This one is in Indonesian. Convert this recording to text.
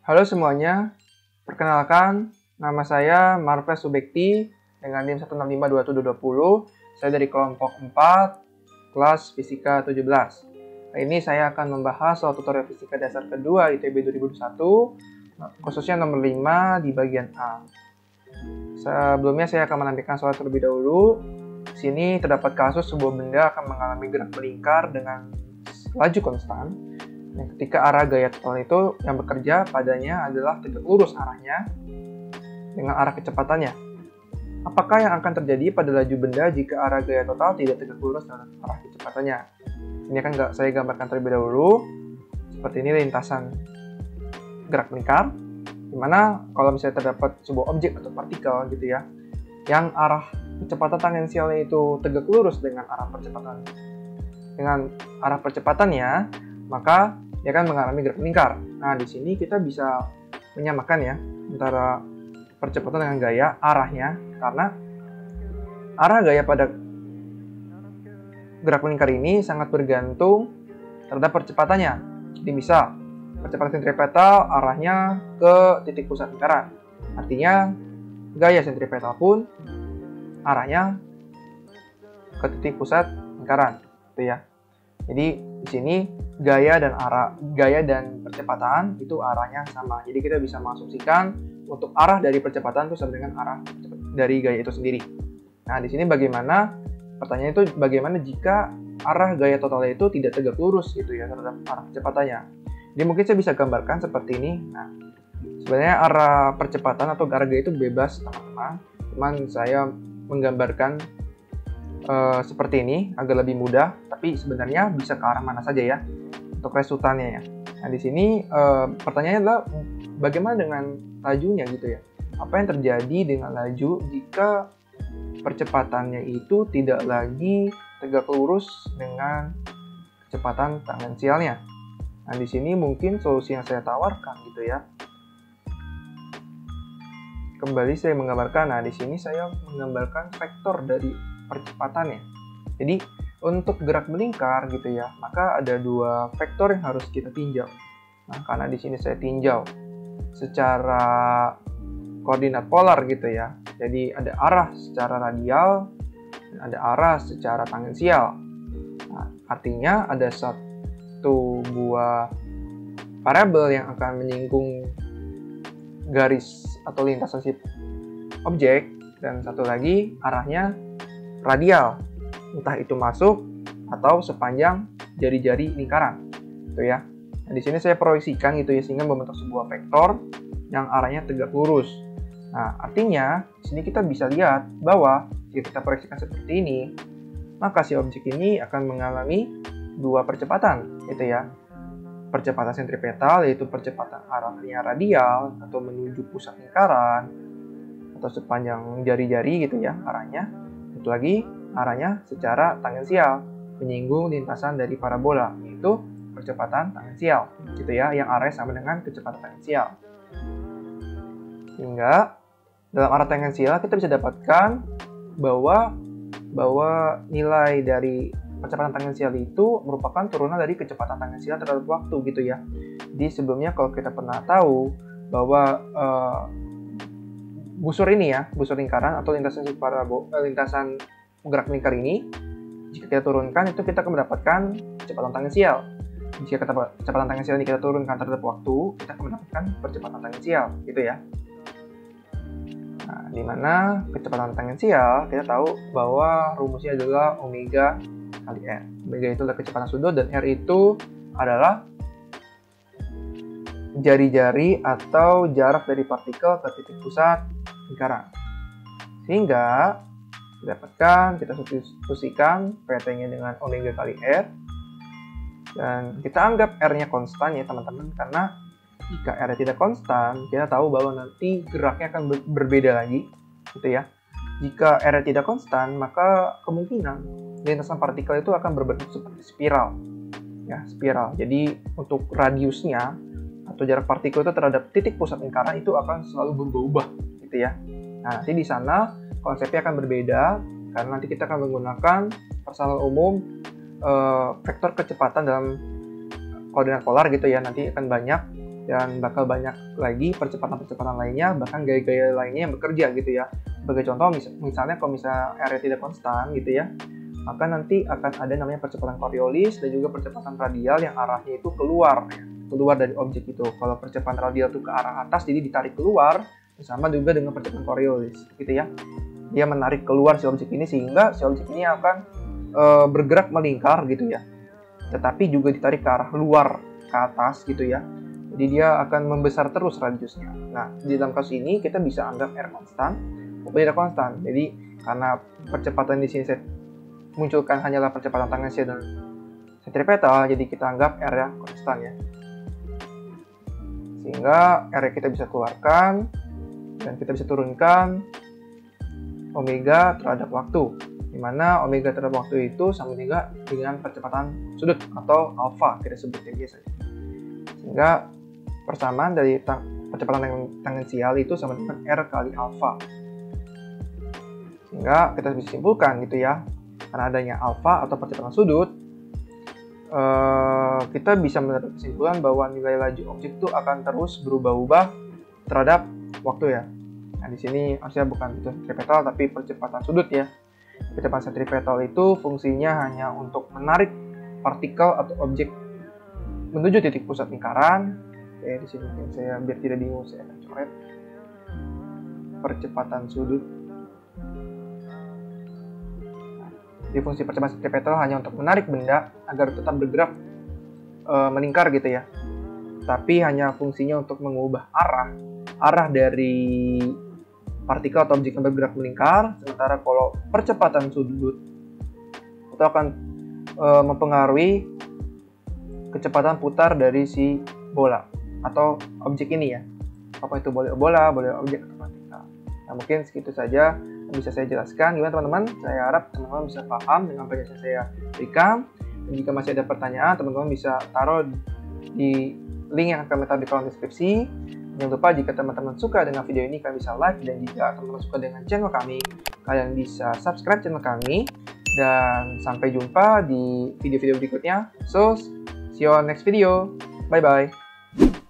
Halo semuanya, perkenalkan nama saya Marves Subekti dengan NIM 1652720. Saya dari kelompok 4, kelas Fisika 17. Hari ini saya akan membahas soal tutorial Fisika dasar kedua ITB 2021, khususnya nomor 5 di bagian A. Sebelumnya saya akan menampilkan soal terlebih dahulu. Di sini terdapat kasus sebuah benda akan mengalami gerak melingkar dengan laju konstan. Ketika arah gaya total itu yang bekerja padanya adalah tegak lurus arahnya dengan arah kecepatannya. Apakah yang akan terjadi pada laju benda jika arah gaya total tidak tegak lurus dengan arah kecepatannya? Ini akan saya gambarkan terlebih dahulu. Seperti ini lintasan gerak melingkar, dimana kalau misalnya terdapat sebuah objek atau partikel gitu ya, yang arah kecepatan tangensialnya itu tegak lurus dengan arah percepatannya, maka dia akan mengalami gerak melingkar. Nah, di sini kita bisa menyamakan ya antara percepatan dengan gaya arahnya, karena arah gaya pada gerak melingkar ini sangat bergantung terhadap percepatannya. Jadi bisa percepatan sentripetal arahnya ke titik pusat lingkaran. Artinya gaya sentripetal pun arahnya ke titik pusat lingkaran, gitu ya. Jadi di sini gaya dan percepatan itu arahnya sama. Jadi kita bisa mengasumsikan untuk arah dari percepatan itu sama dengan arah dari gaya itu sendiri. Nah, di sini pertanyaan itu bagaimana jika arah gaya totalnya itu tidak tegak lurus gitu ya terhadap arah percepatannya. Jadi mungkin saya bisa gambarkan seperti ini. Nah, sebenarnya arah percepatan atau arah gaya itu bebas teman-teman. Cuman saya menggambarkan seperti ini agar lebih mudah, tapi sebenarnya bisa ke arah mana saja ya untuk resultannya ya. Nah, di sini pertanyaannya adalah bagaimana dengan lajunya gitu ya. Apa yang terjadi dengan laju jika percepatannya itu tidak lagi tegak lurus dengan kecepatan tangensialnya? Nah, di sini mungkin solusi yang saya tawarkan gitu ya. Kembali saya menggambarkan. Nah, di sini saya menggambarkan vektor dari percepatannya. Jadi untuk gerak melingkar gitu ya, maka ada dua vektor yang harus kita tinjau. Nah, karena di sini saya tinjau secara koordinat polar gitu ya. Jadi ada arah secara radial dan ada arah secara tangensial. Nah, artinya ada satu buah variabel yang akan menyinggung garis atau lintasan si objek, dan satu lagi arahnya radial, entah itu masuk atau sepanjang jari-jari lingkaran, gitu ya. Nah, di sini saya proyeksikan gitu ya sehingga membentuk sebuah vektor yang arahnya tegak lurus. Nah, artinya di sini kita bisa lihat bahwa jika kita proyeksikan seperti ini, maka si objek ini akan mengalami dua percepatan, gitu ya. Percepatan sentripetal yaitu percepatan arahnya radial atau menuju pusat lingkaran atau sepanjang jari-jari gitu ya arahnya. Satu lagi arahnya secara tangensial, menyinggung lintasan dari parabola, yaitu percepatan tangensial, gitu ya, yang arahnya sama dengan kecepatan tangensial. Sehingga dalam arah tangensial kita bisa dapatkan bahwa nilai dari percepatan tangensial itu merupakan turunan dari kecepatan tangensial terhadap waktu, gitu ya. Jadi sebelumnya kalau kita pernah tahu bahwa busur lingkaran atau lintasan gerak melingkar ini, jika kita turunkan itu kita akan mendapatkan kecepatan tangensial. Jika kecepatan tangensial ini kita turunkan terhadap waktu, kita akan mendapatkan percepatan tangensial, gitu ya. Nah, di mana kecepatan tangensial kita tahu bahwa rumusnya adalah omega kali r. Omega itu adalah kecepatan sudut dan r itu adalah jari-jari atau jarak dari partikel ke titik pusat lingkaran. Sehingga kita substitusikan PT-nya dengan omega kali R, dan kita anggap R-nya konstan ya teman-teman, karena jika R-nya tidak konstan, kita tahu bahwa nanti geraknya akan berbeda lagi, gitu ya. Jika R-nya tidak konstan, maka kemungkinan lintasan partikel itu akan berbentuk seperti spiral, ya, spiral. Jadi untuk radiusnya atau jarak partikel itu terhadap titik pusat lingkaran itu akan selalu berubah-ubah, gitu ya. Nah, nanti di sana konsepnya akan berbeda karena nanti kita akan menggunakan persamaan umum vektor kecepatan dalam koordinat polar gitu ya. Nanti akan banyak dan bakal banyak lagi percepatan-percepatan lainnya, bahkan gaya-gaya lainnya yang bekerja gitu ya. Sebagai contoh, misalnya kalau misalnya R tidak konstan gitu ya, maka nanti akan ada namanya percepatan Coriolis dan juga percepatan radial yang arahnya itu keluar dari objek itu. Kalau percepatan radial itu ke arah atas, jadi ditarik keluar, sama juga dengan percepatan Coriolis gitu ya. Dia menarik keluar si objek ini sehingga si objek ini akan bergerak melingkar gitu ya. Tetapi juga ditarik ke arah luar, ke atas gitu ya. Jadi dia akan membesar terus radiusnya. Nah, di dalam kasus ini kita bisa anggap R konstan maupun tidak konstan. Jadi karena percepatan di sini saya munculkan hanyalah percepatan tangensial dan sentripetal, jadi kita anggap R nya konstan ya. Sehingga R kita bisa keluarkan dan kita bisa turunkan omega terhadap waktu, di mana omega terhadap waktu itu sama juga dengan percepatan sudut atau alfa kita sebutnya biasanya. Sehingga persamaan dari percepatan tangensial itu sama dengan R kali alfa. Sehingga kita bisa simpulkan gitu ya, karena adanya alfa atau percepatan sudut, kita bisa mendapat kesimpulan bahwa nilai laju objek itu akan terus berubah-ubah terhadap waktu ya. Nah, di sini harusnya bukan sentripetal tapi percepatan sudut ya. Percepatan sentripetal itu fungsinya hanya untuk menarik partikel atau objek menuju titik pusat lingkaran. Oke, di sini mungkin saya biar tidak bingung saya akan coret percepatan sudut. Jadi fungsi percepatan sentripetal hanya untuk menarik benda agar tetap bergerak melingkar gitu ya. Tapi hanya fungsinya untuk mengubah arah dari partikel atau objek yang bergerak melingkar. Sementara kalau percepatan sudut itu akan mempengaruhi kecepatan putar dari si bola atau objek ini ya. Apa itu boleh bola, boleh objek atau partikel. Nah, mungkin segitu saja yang bisa saya jelaskan. Gimana teman-teman? Saya harap teman-teman bisa paham dengan apa yang saya berikan. Dan jika masih ada pertanyaan, teman-teman bisa taruh di link yang akan taruh di kolom deskripsi. Jangan lupa jika teman-teman suka dengan video ini, kalian bisa like. Dan jika teman-teman suka dengan channel kami, kalian bisa subscribe channel kami. Dan sampai jumpa di video-video berikutnya. So, see you on next video. Bye-bye.